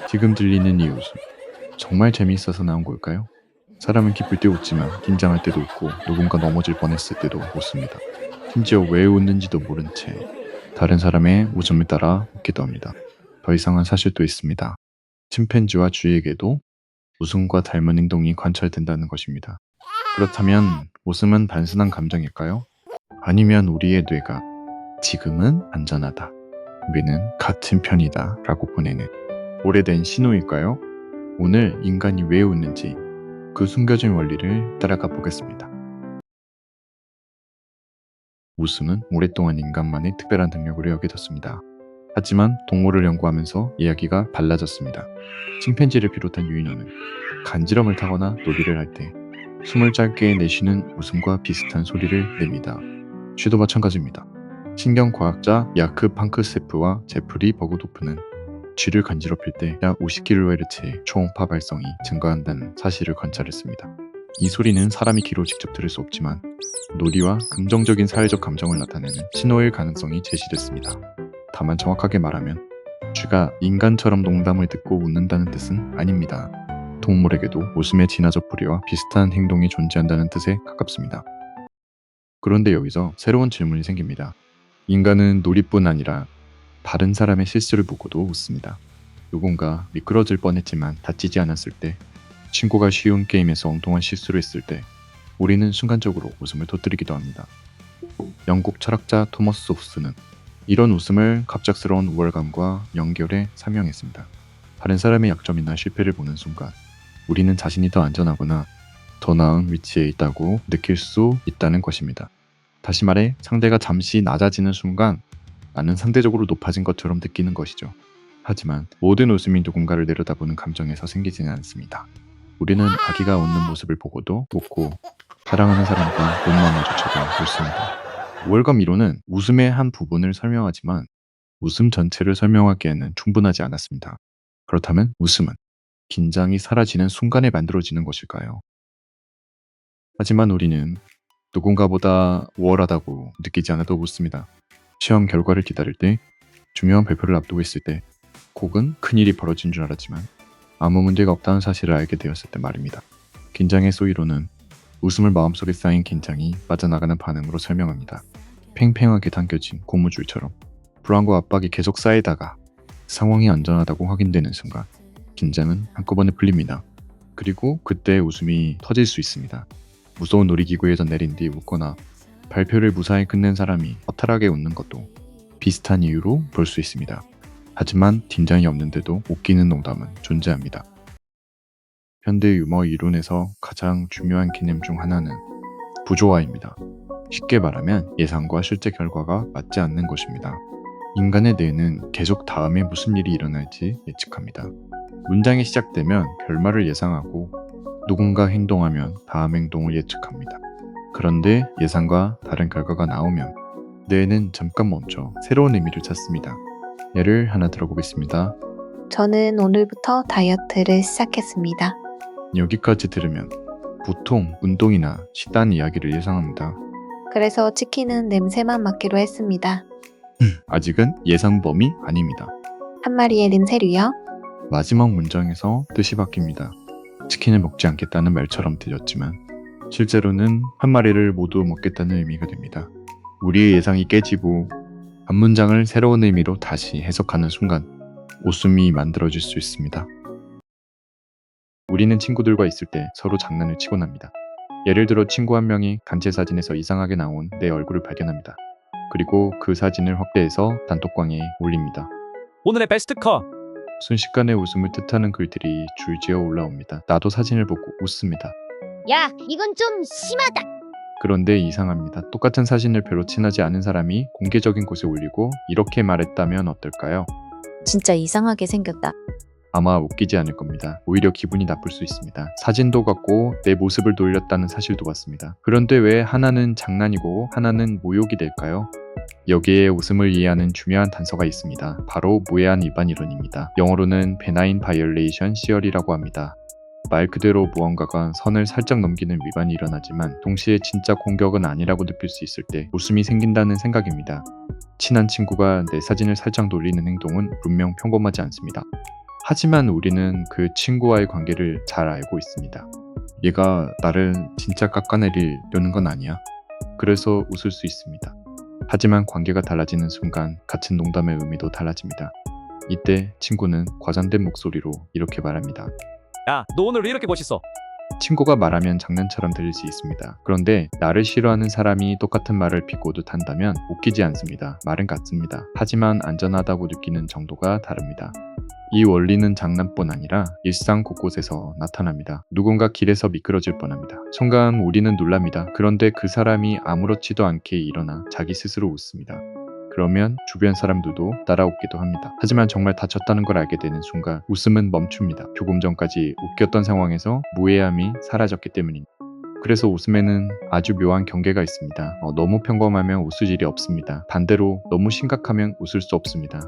지금 들리는 이 웃음, 정말 재미있어서 나온 걸까요? 사람은 기쁠 때 웃지만 긴장할 때도 웃고 누군가 넘어질 뻔했을 때도 웃습니다. 심지어 왜 웃는지도 모른 채 다른 사람의 웃음을 따라 웃기도 합니다. 더 이상한 사실도 있습니다. 침팬지와 쥐에게도 웃음과 닮은 행동이 관찰된다는 것입니다. 그렇다면 웃음은 단순한 감정일까요? 아니면 우리의 뇌가 지금은 안전하다, 우리는 같은 편이다 라고 보내는 오래된 신호일까요? 오늘 인간이 왜 웃는지 그 숨겨진 원리를 따라가 보겠습니다. 웃음은 오랫동안 인간만의 특별한 능력으로 여겨졌습니다. 하지만 동물을 연구하면서 이야기가 달라졌습니다. 침팬지를 비롯한 유인원은 간지럼을 타거나 놀이를 할 때 숨을 짧게 내쉬는 웃음과 비슷한 소리를 냅니다. 쥐도 마찬가지입니다. 신경과학자 야크 팡크세프와 제프리 버그도프는 쥐를 간지럽힐 때 약 50kHz의 초음파 발성이 증가한다는 사실을 관찰했습니다. 이 소리는 사람이 귀로 직접 들을 수 없지만 놀이와 긍정적인 사회적 감정을 나타내는 신호일 가능성이 제시됐습니다. 다만 정확하게 말하면 쥐가 인간처럼 농담을 듣고 웃는다는 뜻은 아닙니다. 동물에게도 웃음의 진화적 부리와 비슷한 행동이 존재한다는 뜻에 가깝습니다. 그런데 여기서 새로운 질문이 생깁니다. 인간은 놀이뿐 아니라 다른 사람의 실수를 보고도 웃습니다. 누군가 미끄러질 뻔했지만 다치지 않았을 때, 친구가 쉬운 게임에서 엉뚱한 실수를 했을 때 우리는 순간적으로 웃음을 터뜨리기도 합니다. 영국 철학자 토머스 호스는 이런 웃음을 갑작스러운 우월감과 연결해 설명했습니다. 다른 사람의 약점이나 실패를 보는 순간 우리는 자신이 더 안전하거나 더 나은 위치에 있다고 느낄 수 있다는 것입니다. 다시 말해 상대가 잠시 낮아지는 순간 나는 상대적으로 높아진 것처럼 느끼는 것이죠. 하지만 모든 웃음이 누군가를 내려다보는 감정에서 생기지는 않습니다. 우리는 아기가 웃는 모습을 보고도 웃고 사랑하는 사람과 눈 마주쳐도 웃습니다. 우월감 이론은 웃음의 한 부분을 설명하지만 웃음 전체를 설명하기에는 충분하지 않았습니다. 그렇다면 웃음은 긴장이 사라지는 순간에 만들어지는 것일까요? 하지만 우리는 누군가보다 우월하다고 느끼지 않아도 웃습니다. 시험 결과를 기다릴 때, 중요한 발표를 앞두고 있을 때, 혹은 큰일이 벌어진 줄 알았지만 아무 문제가 없다는 사실을 알게 되었을 때 말입니다. 긴장의 소이로는 웃음을 마음속에 쌓인 긴장이 빠져나가는 반응으로 설명합니다. 팽팽하게 당겨진 고무줄처럼 불안과 압박이 계속 쌓이다가 상황이 안전하다고 확인되는 순간 긴장은 한꺼번에 풀립니다. 그리고 그때 웃음이 터질 수 있습니다. 무서운 놀이기구에서 내린 뒤 웃거나 발표를 무사히 끝낸 사람이 허탈하게 웃는 것도 비슷한 이유로 볼 수 있습니다. 하지만 긴장이 없는데도 웃기는 농담은 존재합니다. 현대 유머 이론에서 가장 중요한 개념 중 하나는 부조화입니다. 쉽게 말하면 예상과 실제 결과가 맞지 않는 것입니다. 인간의 뇌는 계속 다음에 무슨 일이 일어날지 예측합니다. 문장이 시작되면 결말을 예상하고 누군가 행동하면 다음 행동을 예측합니다. 그런데 예상과 다른 결과가 나오면 뇌는 잠깐 멈춰 새로운 의미를 찾습니다. 예를 하나 들어보겠습니다. 저는 오늘부터 다이어트를 시작했습니다. 여기까지 들으면 보통 운동이나 식단 이야기를 예상합니다. 그래서 치킨은 냄새만 맡기로 했습니다. 아직은 예상 범위 아닙니다. 한 마리의 냄새류요? 마지막 문장에서 뜻이 바뀝니다. 치킨을 먹지 않겠다는 말처럼 들렸지만 실제로는 한 마리를 모두 먹겠다는 의미가 됩니다. 우리의 예상이 깨지고 한 문장을 새로운 의미로 다시 해석하는 순간 웃음이 만들어질 수 있습니다. 우리는 친구들과 있을 때 서로 장난을 치곤 합니다. 예를 들어 친구 한 명이 단체 사진에서 이상하게 나온 내 얼굴을 발견합니다. 그리고 그 사진을 확대해서 단톡방에 올립니다. 오늘의 베스트 컷! 순식간에 웃음을 뜻하는 글들이 줄지어 올라옵니다. 나도 사진을 보고 웃습니다. 야, 이건 좀 심하다. 그런데 이상합니다. 똑같은 사진을 별로 친하지 않은 사람이 공개적인 곳에 올리고 이렇게 말했다면 어떨까요? 진짜 이상하게 생겼다. 아마 웃기지 않을 겁니다. 오히려 기분이 나쁠 수 있습니다. 사진도 같고 내 모습을 놀렸다는 사실도 같습니다. 그런데 왜 하나는 장난이고 하나는 모욕이 될까요? 여기에 웃음을 이해하는 중요한 단서가 있습니다. 바로 무해한 일반 이론입니다. 영어로는 Benign Violation Theory라고 합니다. 말 그대로 무언가가 선을 살짝 넘기는 위반이 일어나지만 동시에 진짜 공격은 아니라고 느낄 수 있을 때 웃음이 생긴다는 생각입니다. 친한 친구가 내 사진을 살짝 놀리는 행동은 분명 평범하지 않습니다. 하지만 우리는 그 친구와의 관계를 잘 알고 있습니다. 얘가 나를 진짜 깎아내리려는 건 아니야. 그래서 웃을 수 있습니다. 하지만 관계가 달라지는 순간 같은 농담의 의미도 달라집니다. 이때 친구는 과장된 목소리로 이렇게 말합니다. 야, 너 오늘 왜 이렇게 멋있어? 친구가 말하면 장난처럼 들릴 수 있습니다. 그런데 나를 싫어하는 사람이 똑같은 말을 비꼬듯 한다면 웃기지 않습니다. 말은 같습니다. 하지만 안전하다고 느끼는 정도가 다릅니다. 이 원리는 장난뿐 아니라 일상 곳곳에서 나타납니다. 누군가 길에서 미끄러질 뻔합니다. 순간 우리는 놀랍니다. 그런데 그 사람이 아무렇지도 않게 일어나 자기 스스로 웃습니다. 그러면 주변 사람들도 따라 웃기도 합니다. 하지만 정말 다쳤다는 걸 알게 되는 순간 웃음은 멈춥니다. 조금 전까지 웃겼던 상황에서 무해함이 사라졌기 때문입니다. 그래서 웃음에는 아주 묘한 경계가 있습니다. 너무 평범하면 웃을 일이 없습니다. 반대로 너무 심각하면 웃을 수 없습니다.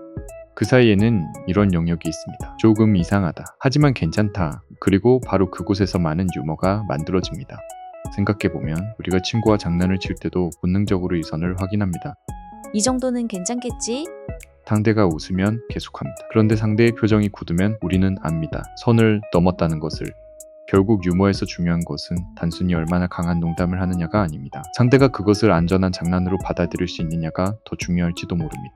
그 사이에는 이런 영역이 있습니다. 조금 이상하다. 하지만 괜찮다. 그리고 바로 그곳에서 많은 유머가 만들어집니다. 생각해보면 우리가 친구와 장난을 칠 때도 본능적으로 이 선을 확인합니다. 이 정도는 괜찮겠지? 상대가 웃으면 계속합니다. 그런데 상대의 표정이 굳으면 우리는 압니다. 선을 넘었다는 것을. 결국 유머에서 중요한 것은 단순히 얼마나 강한 농담을 하느냐가 아닙니다. 상대가 그것을 안전한 장난으로 받아들일 수 있느냐가 더 중요할지도 모릅니다.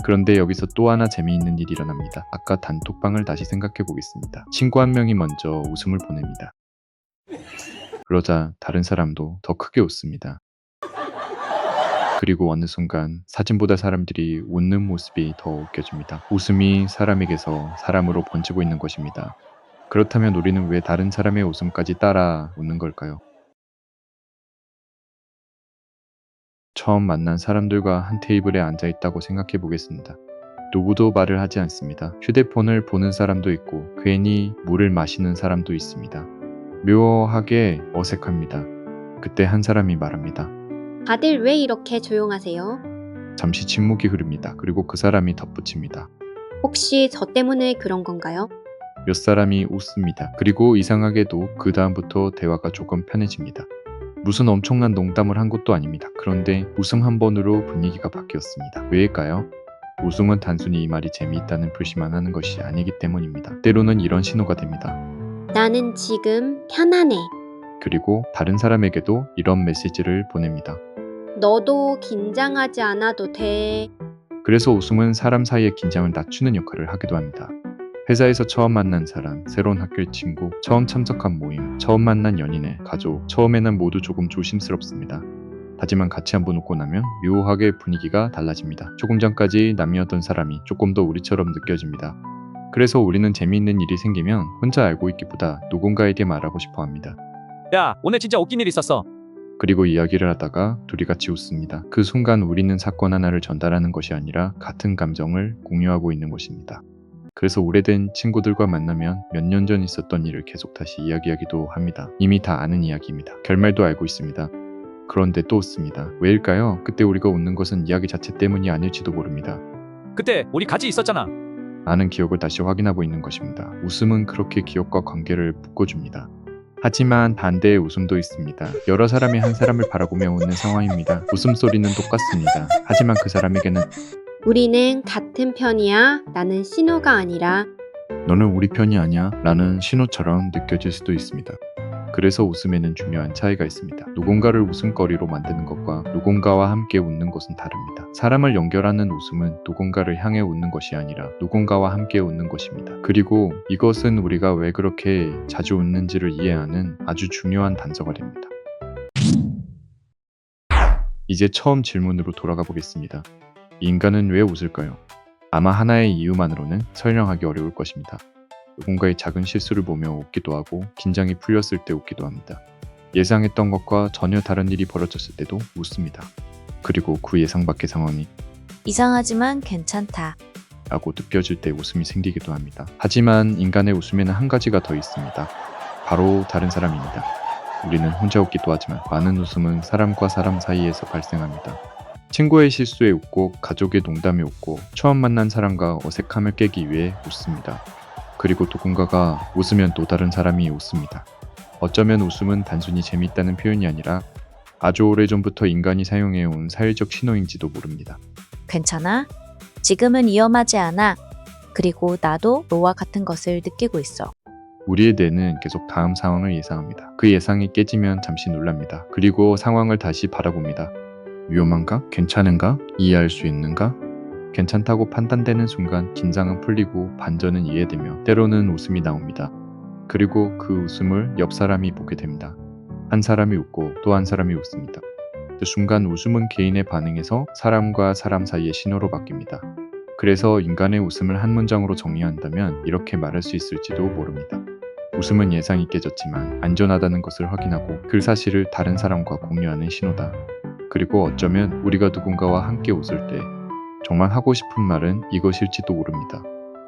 그런데 여기서 또 하나 재미있는 일이 일어납니다. 아까 단톡방을 다시 생각해 보겠습니다. 친구 한 명이 먼저 웃음을 보냅니다. 그러자 다른 사람도 더 크게 웃습니다. 그리고 어느 순간 사진보다 사람들이 웃는 모습이 더 웃겨집니다. 웃음이 사람에게서 사람으로 번지고 있는 것입니다. 그렇다면 우리는 왜 다른 사람의 웃음까지 따라 웃는 걸까요? 처음 만난 사람들과 한 테이블에 앉아 있다고 생각해 보겠습니다. 누구도 말을 하지 않습니다. 휴대폰을 보는 사람도 있고 괜히 물을 마시는 사람도 있습니다. 묘하게 어색합니다. 그때 한 사람이 말합니다. 다들 왜 이렇게 조용하세요? 잠시 침묵이 흐릅니다. 그리고 그 사람이 덧붙입니다. 혹시 저 때문에 그런 건가요? 몇 사람이 웃습니다. 그리고 이상하게도 그 다음부터 대화가 조금 편해집니다. 무슨 엄청난 농담을 한 것도 아닙니다. 그런데 웃음 한 번으로 분위기가 바뀌었습니다. 왜일까요? 웃음은 단순히 이 말이 재미있다는 표시만 하는 것이 아니기 때문입니다. 때로는 이런 신호가 됩니다. 나는 지금 편안해. 그리고 다른 사람에게도 이런 메시지를 보냅니다. 너도 긴장하지 않아도 돼. 그래서 웃음은 사람 사이의 긴장을 낮추는 역할을 하기도 합니다. 회사에서 처음 만난 사람, 새로운 학교의 친구, 처음 참석한 모임, 처음 만난 연인의 가족, 처음에는 모두 조금 조심스럽습니다. 하지만 같이 한번 웃고 나면 묘하게 분위기가 달라집니다. 조금 전까지 남이었던 사람이 조금 더 우리처럼 느껴집니다. 그래서 우리는 재미있는 일이 생기면 혼자 알고 있기보다 누군가에게 말하고 싶어 합니다. 야, 오늘 진짜 웃긴 일 있었어. 그리고 이야기를 하다가 둘이 같이 웃습니다. 그 순간 우리는 사건 하나를 전달하는 것이 아니라 같은 감정을 공유하고 있는 것입니다. 그래서 오래된 친구들과 만나면 몇 년 전 있었던 일을 계속 다시 이야기하기도 합니다. 이미 다 아는 이야기입니다. 결말도 알고 있습니다. 그런데 또 웃습니다. 왜일까요? 그때 우리가 웃는 것은 이야기 자체 때문이 아닐지도 모릅니다. 그때 우리 같이 있었잖아. 아는 기억을 다시 확인하고 있는 것입니다. 웃음은 그렇게 기억과 관계를 묶어줍니다. 하지만 반대의 웃음도 있습니다. 여러 사람이 한 사람을 바라보며 웃는 상황입니다. 웃음소리는 똑같습니다. 하지만 그 사람에게는 우리는 같은 편이야. 나는 신호가 아니라. 너는 우리 편이 아니야 라는 신호처럼 느껴질 수도 있습니다. 그래서 웃음에는 중요한 차이가 있습니다. 누군가를 웃음거리로 만드는 것과 누군가와 함께 웃는 것은 다릅니다. 사람을 연결하는 웃음은 누군가를 향해 웃는 것이 아니라 누군가와 함께 웃는 것입니다. 그리고 이것은 우리가 왜 그렇게 자주 웃는지를 이해하는 아주 중요한 단서가 됩니다. 이제 처음 질문으로 돌아가 보겠습니다. 인간은 왜 웃을까요? 아마 하나의 이유만으로는 설명하기 어려울 것입니다. 누군가의 작은 실수를 보며 웃기도 하고 긴장이 풀렸을 때 웃기도 합니다. 예상했던 것과 전혀 다른 일이 벌어졌을 때도 웃습니다. 그리고 그 예상 밖의 상황이 이상하지만 괜찮다. 라고 느껴질 때 웃음이 생기기도 합니다. 하지만 인간의 웃음에는 한 가지가 더 있습니다. 바로 다른 사람입니다. 우리는 혼자 웃기도 하지만 많은 웃음은 사람과 사람 사이에서 발생합니다. 친구의 실수에 웃고 가족의 농담에 웃고 처음 만난 사람과 어색함을 깨기 위해 웃습니다. 그리고 누군가가 웃으면 또 다른 사람이 웃습니다. 어쩌면 웃음은 단순히 재미있다는 표현이 아니라 아주 오래전부터 인간이 사용해온 사회적 신호인지도 모릅니다. 괜찮아? 지금은 위험하지 않아. 그리고 나도 너와 같은 것을 느끼고 있어. 우리의 뇌는 계속 다음 상황을 예상합니다. 그 예상이 깨지면 잠시 놀랍니다. 그리고 상황을 다시 바라봅니다. 위험한가? 괜찮은가? 이해할 수 있는가? 괜찮다고 판단되는 순간 긴장은 풀리고 반전은 이해되며 때로는 웃음이 나옵니다. 그리고 그 웃음을 옆 사람이 보게 됩니다. 한 사람이 웃고 또 한 사람이 웃습니다. 그 순간 웃음은 개인의 반응에서 사람과 사람 사이의 신호로 바뀝니다. 그래서 인간의 웃음을 한 문장으로 정리한다면 이렇게 말할 수 있을지도 모릅니다. 웃음은 예상이 깨졌지만 안전하다는 것을 확인하고 그 사실을 다른 사람과 공유하는 신호다. 그리고 어쩌면 우리가 누군가와 함께 웃을 때 정말 하고 싶은 말은 이것일지도 모릅니다.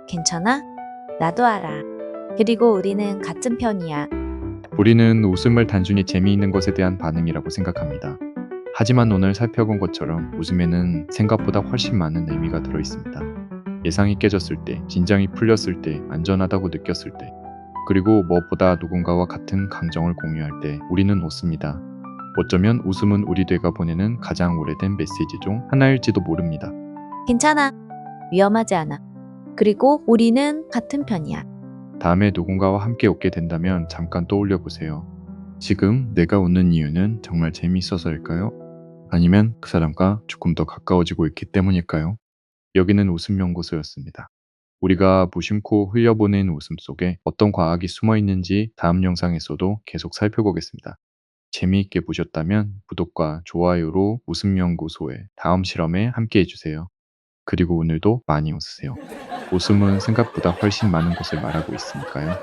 괜찮아? 나도 알아. 그리고 우리는 같은 편이야. 우리는 웃음을 단순히 재미있는 것에 대한 반응이라고 생각합니다. 하지만 오늘 살펴본 것처럼 웃음에는 생각보다 훨씬 많은 의미가 들어 있습니다. 예상이 깨졌을 때, 긴장이 풀렸을 때, 안전하다고 느꼈을 때, 그리고 무엇보다 누군가와 같은 감정을 공유할 때 우리는 웃습니다. 어쩌면 웃음은 우리 뇌가 보내는 가장 오래된 메시지 중 하나일지도 모릅니다. 괜찮아. 위험하지 않아. 그리고 우리는 같은 편이야. 다음에 누군가와 함께 웃게 된다면 잠깐 떠올려 보세요. 지금 내가 웃는 이유는 정말 재미있어서일까요? 아니면 그 사람과 조금 더 가까워지고 있기 때문일까요? 여기는 웃음 연구소였습니다. 우리가 무심코 흘려보낸 웃음 속에 어떤 과학이 숨어 있는지 다음 영상에서도 계속 살펴보겠습니다. 재미있게 보셨다면 구독과 좋아요로 웃음 연구소의 다음 실험에 함께 해주세요. 그리고 오늘도 많이 웃으세요. 웃음은 생각보다 훨씬 많은 것을 말하고 있으니까요.